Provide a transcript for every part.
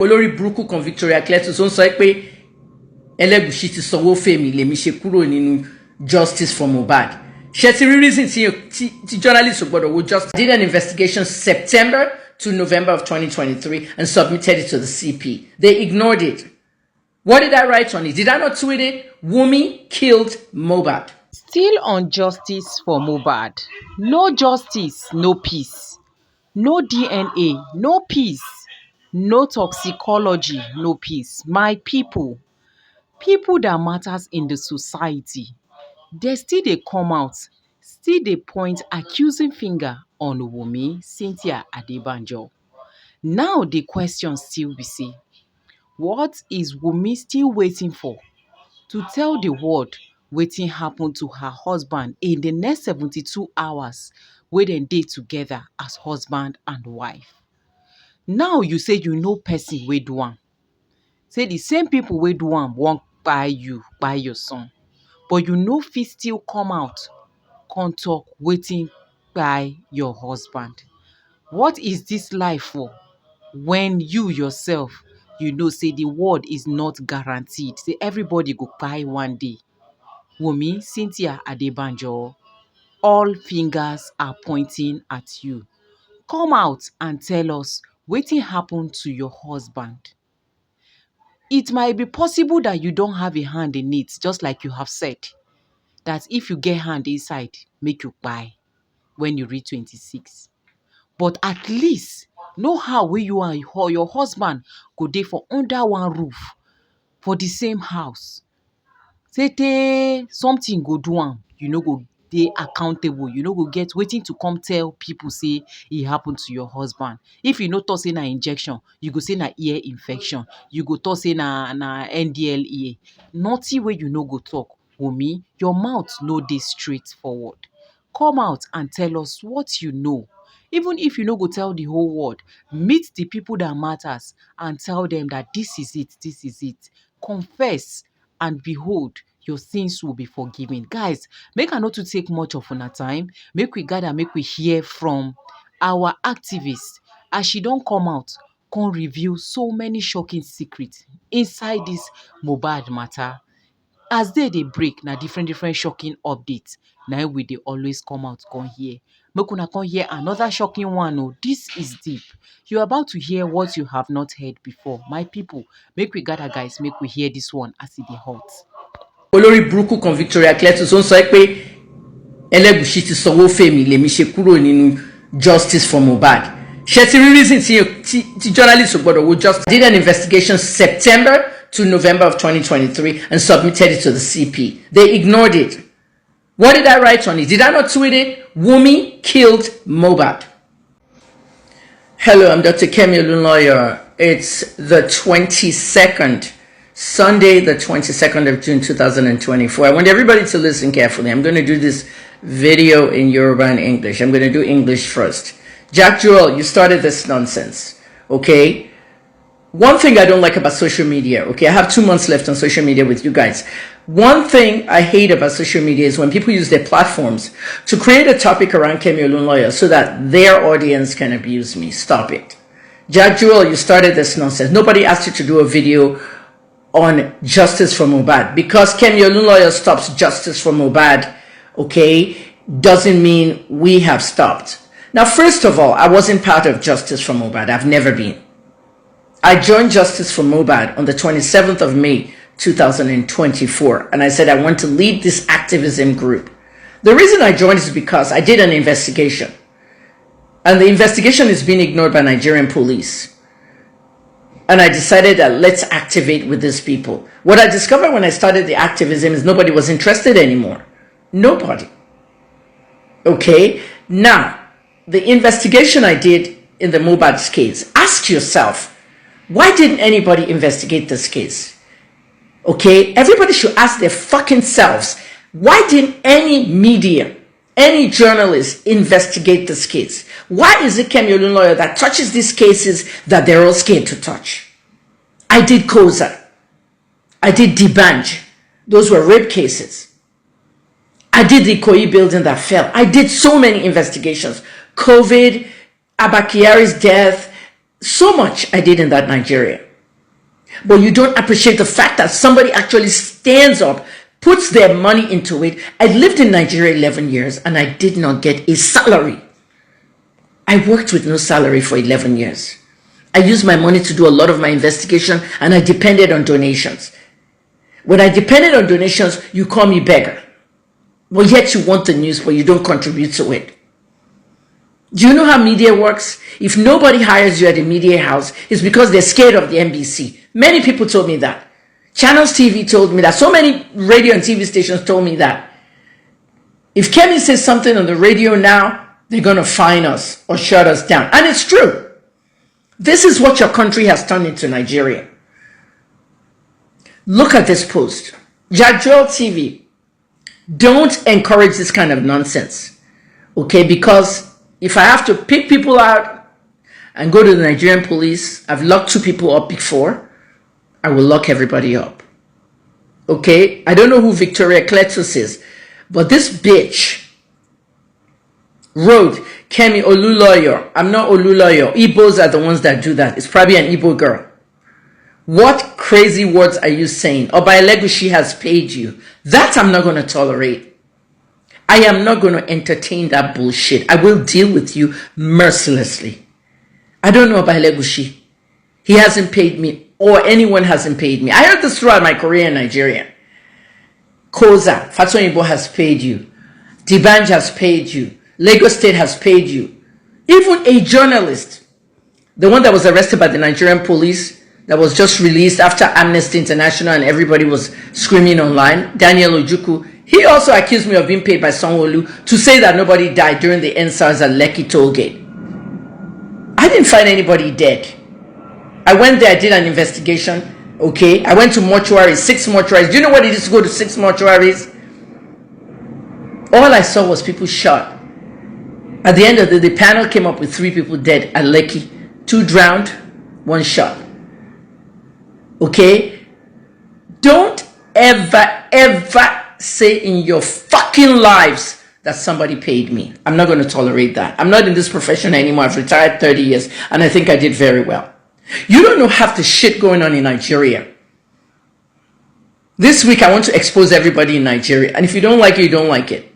olórí burúkú kan Victoria Cletus ó ń sọ pé Èlegushi ti sanwó fèmí lèmi ṣe kúrò nínú justice for mohbad. Ṣé ti rí reason tí journalists ò gbọ́dọ̀ wo justice. Did an investigation September to November of 2023 and submitted it to the CP. They ignored it. What did I write on it? Did I not tweet it? Wunmi killed mohbad. Still on justice for mohbad. No justice, no peace. No DNA, no peace. No toxicology, no peace. My people that matters in the society, they still they come out, still they point accusing finger on Wunmi, Cynthia Adebanjo. Now the question still be say, what is Wunmi still waiting for to tell the world wetin happen to her husband in the next 72 hours wey dem dey together as husband and wife? Now you say you know person wey do am. Say the same people wey do am wan kpai you, kpai your son. But you no fit still come out, come talk wetin kpai your husband. What is this life for when you yourself, you know say the world is not guaranteed. Say everybody go kpai one day. Wunmi, Cynthia Adebanjo, all fingers are pointing at you. Come out and tell us wetin happened to your husband. It might be possible that you don't have a hand in it, just like you have said, that if you get hand inside, make you kpai when you reach 26. But at least know how wey you and your husband go dey for under one roof for the same house. Say something go do am, you no go dey accountable, you no go get wetin to come tell people say e happen to your husband. If you no talk say na injection, you go say na ear infection, you go talk say na NDLEA. Nothing wey you no go talk. Wunmi, your mouth no dey straightforward. Come out and tell us what you know. Even if you no go tell the whole world, meet the people that matters and tell them that this is it, this is it. Confess, and behold, your sins will be forgiven. Guys, make I not to take much of una time. Make we gather, make we hear from our activist as she don't come out, come reveal so many shocking secrets inside this mohbad matter. As they break, na different shocking updates. Now we they always come out, come here. Make una come hear another shocking one. Oh, this is deep. You're about to hear what you have not heard before. My people, make we gather, guys, make we hear this one as it is hot. Olórí burúkú kan Victoria Cletus ó ń sọ pé Èlegushi ti sanwó fèmí lèmi ṣe kúrò nínú justice for mohbad. Ṣé ti rí reason tí journalists ò gbọ́dọ̀ wo justice. Did an investigation September to November of 2023 and submitted it to the CP. They ignored it. What did I write on it? Did I not tweet it? Wunmi killed mohbad. Hello, I'm Dr. Kemi Olunloyo. It's the 22nd, Sunday, the 22nd of June, 2024. I want everybody to listen carefully. I'm going to do this video in Yoruba and English. I'm going to do English first. Jack Joel, you started this nonsense, okay? One thing I don't like about social media, okay? I have 2 months left on social media with you guys. One thing I hate about social media is when people use their platforms to create a topic around Kemi Olunloyo so that their audience can abuse me. Stop it. Jack Joel, you started this nonsense. Nobody asked you to do a video on justice for mohbad. Because Kemi Olunloyo stops justice for mohbad, okay, doesn't mean we have stopped. Now, first of all, I wasn't part of justice for mohbad. I've never been. I joined Justice for Mohbad on the 27th of May, 2024. And I said I want to lead this activism group. The reason I joined is because I did an investigation. And the investigation is being ignored by Nigerian police. And I decided that let's activate with these people. What I discovered when I started the activism is nobody was interested anymore. Nobody. Okay? Now, the investigation I did in the Mohbad's case, ask yourself, why didn't anybody investigate this case? Okay? Everybody should ask their fucking selves, why didn't any media, any journalist investigate this case? Why is it Kemi Olunloyo that touches these cases that they're all scared to touch? I did Koza. I did Dibanj. Those were rape cases. I did the Ikoyi building that fell. I did so many investigations. COVID, Abakiari's death, so much I did in that Nigeria. But you don't appreciate the fact that somebody actually stands up, puts their money into it. I lived in Nigeria 11 years and I did not get a salary. I worked with no salary for 11 years. I used my money to do a lot of my investigation and I depended on donations. When I depended on donations, you call me beggar. But yet you want the news, but you don't contribute to it. Do you know how media works? If nobody hires you at a media house, it's because they're scared of the NBC. Many people told me that. Channels TV told me that. So many radio and TV stations told me that. If Kemi says something on the radio now, they're going to fine us or shut us down. And it's true. This is what your country has turned into, Nigeria. Look at this post. Jajol TV. Don't encourage this kind of nonsense. Okay? Because if I have to pick people out and go to the Nigerian police, I've locked 2 people up before, I will lock everybody up. Okay? I don't know who Victoria Kletos is, but this bitch wrote, Kemi Oluloyo. I'm not Oluloyo. Igbos are the ones that do that. It's probably an Igbo girl. What crazy words are you saying? Øba Èlegushi has paid you. That I'm not going to tolerate. I am not going to entertain that bullshit. I will deal with you mercilessly. I don't know Øba Èlegushi. He hasn't paid me, or anyone hasn't paid me. I heard this throughout my career in Nigeria. Koza, Fatsonyibo has paid you. Dibanj has paid you. Lagos State has paid you. Even a journalist, the one that was arrested by the Nigerian police, that was just released after Amnesty International and everybody was screaming online, Daniel Ojukwu, he also accused me of being paid by Sanwo-Olu to say that nobody died during the NSARS at Lekki toll gate. I didn't find anybody dead. I went there, I did an investigation, okay? I went to mortuaries, 6 mortuaries. Do you know what it is to go to 6 mortuaries? All I saw was people shot. At the end of the panel came up with 3 people dead at Lekki. 2 drowned, 1 shot. Okay? Don't ever say in your fucking lives that somebody paid me. I'm not going to tolerate that. I'm not in this profession anymore. I've retired 30 years and I think I did very well. You don't know half the shit going on in Nigeria. This week I want to expose everybody in Nigeria, and if you don't like it, you don't like it.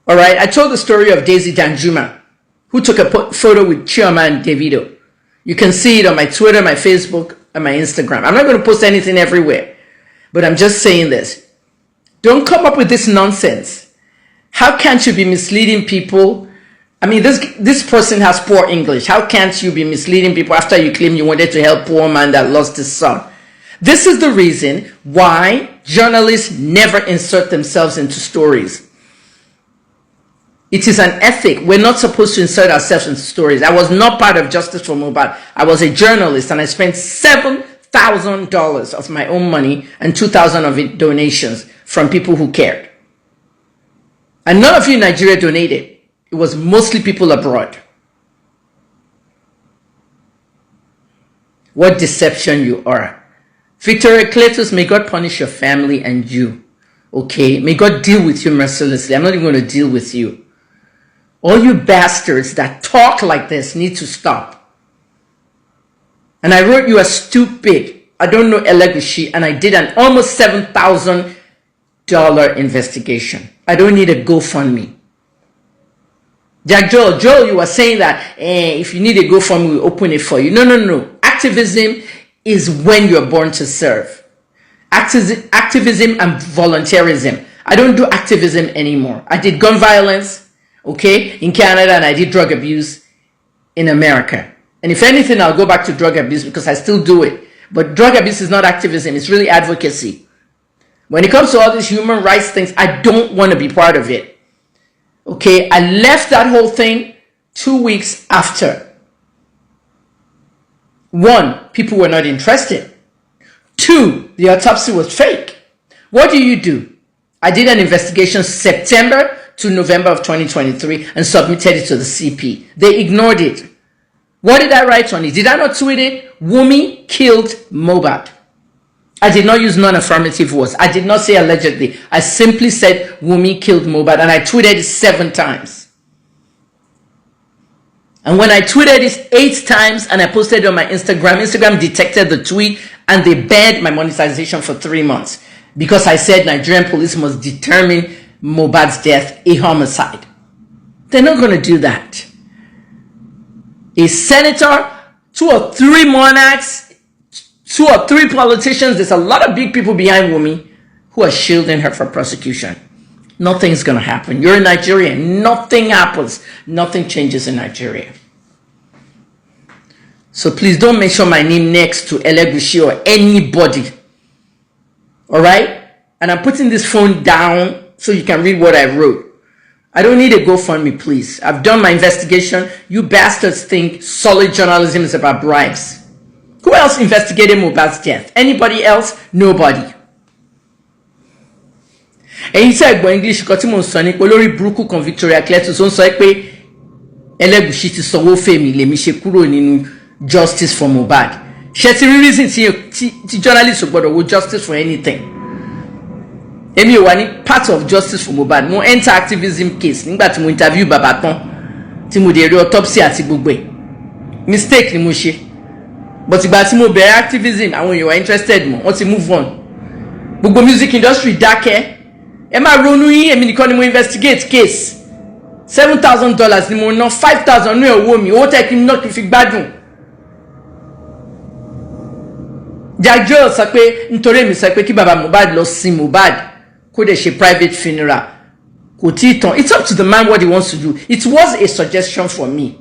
All right, I told the story of Daisy Danjuma, who took a photo with Chioma and Davido. You can see it on my Twitter, my Facebook, and my Instagram. I'm not going to post anything everywhere, but I'm just saying this. Don't come up with this nonsense. How can't you be misleading people? I mean, this person has poor English. How can't you be misleading people after you claim you wanted to help poor man that lost his son? This is the reason why journalists never insert themselves into stories. It is an ethic. We're not supposed to insert ourselves into stories. I was not part of Justice for Mohbad. I was a journalist and I spent $7,000 of my own money and $2,000 of it donations from people who cared. And none of you in Nigeria donated. It was mostly people abroad. What deception you are. Victoria Kletos, may God punish your family and you. Okay? May God deal with you mercilessly. I'm not even going to deal with you. All you bastards that talk like this need to stop. And I wrote you a stupid, I don't know Èlegushi, and I did an almost $7,000 investigation. I don't need a GoFundMe. Jack Joel, you were saying that if you need a GoFundMe, we'll open it for you. No. Activism is when you're born to serve. Activism and volunteerism. I don't do activism anymore. I did gun violence, okay, in Canada, and I did drug abuse in America. And if anything, I'll go back to drug abuse because I still do it. But drug abuse is not activism. It's really advocacy. When it comes to all these human rights things, I don't want to be part of it. Okay, I left that whole thing 2 weeks after. 1, people were not interested. 2, the autopsy was fake. What do? I did an investigation September to November of 2023 and submitted it to the CP. They ignored it. What did I write on it? Did I not tweet it? Wunmi killed mohbad. I did not use non-affirmative words. I did not say allegedly. I simply said Wunmi killed mohbad, and I tweeted it 7 times. And when I tweeted it 8 times and I posted it on my Instagram, Instagram detected the tweet and they banned my monetization for 3 months because I said Nigerian police must determine Mohbad's death a homicide. They're not going to do that. A senator, 2 or 3 monarchs, 2 or 3 politicians, there's a lot of big people behind Wunmi who are shielding her for prosecution. Nothing's going to happen. You're in Nigeria. Nothing happens. Nothing changes in Nigeria. So please don't mention my name next to Èlegushi or anybody. All right? And I'm putting this phone down so you can read what I wrote. I don't need a GoFundMe, please. I've done my investigation. You bastards think solid journalism is about bribes. Who else investigated Mohbad's death? Anybody else? Nobody. And he said, English, olórí burúkú kan Victoria Cletus ń sọ pé Èlegushi ti sanwó fèmí lèmi ṣe kúrò nínú justice for Mohbad. Ṣé ti rí reason tí journalists ò gbọdọ̀ wo justice for anything? Èmi ò wà ní part of justice for Mohbad. Mo enter activism case nígbà tí mo interview bàbá tán tí mo dé rí autopsy àti gbogbo ẹ̀. Mistake ni mo ṣe. But ìgbà tí mo bẹ̀rẹ̀ activism, àwọn èèyàn were interested mọ́, wọ́n ti move on. Gbogbo music industry dákẹ́. Ẹ máa ronú yín, èmi nìkan ni mo investigate case. $7,000 ni mo ná, 5,000 ní owó mi, owó tẹ́ kí n ná kí n fi gbádùn. Jajjo sọ pé nítorí mi sọ pé kí bàbá Mohbad lọ sin Mohbad kó dẹ̀ ṣe private funeral. Kò tí tán. It's up to the man what he wants to do. It was a suggestion from me.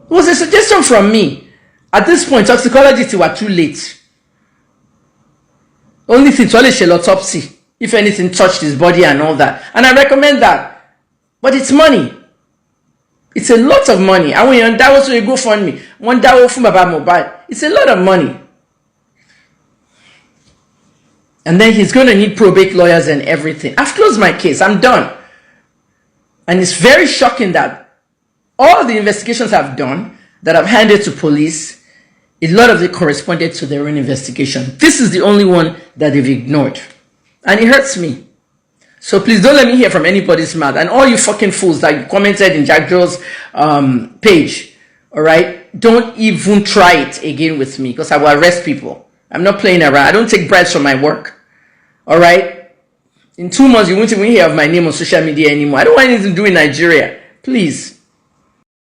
It was a suggestion from me. At this point, toxicology were too late. Only thing to only shell autopsy. If anything touched his body and all that. And I recommend that. But it's money. It's a lot of money. And when that was where you go fund me. One dawo from Baba Mohbad. It's a lot of money. And then he's going to need probate lawyers and everything. I've closed my case. I'm done. And it's very shocking that all the investigations I've done, that I've handed to police, a lot of it corresponded to their own investigation. This is the only one that they've ignored. And it hurts me. So please don't let me hear from anybody's mouth. And all you fucking fools that you commented in Jack Joe's page, all right? Don't even try it again with me because I will arrest people. I'm not playing around. I don't take bribes for my work. All right? In 2 months, you won't even hear of my name on social media anymore. I don't want anything to do in Nigeria. Please.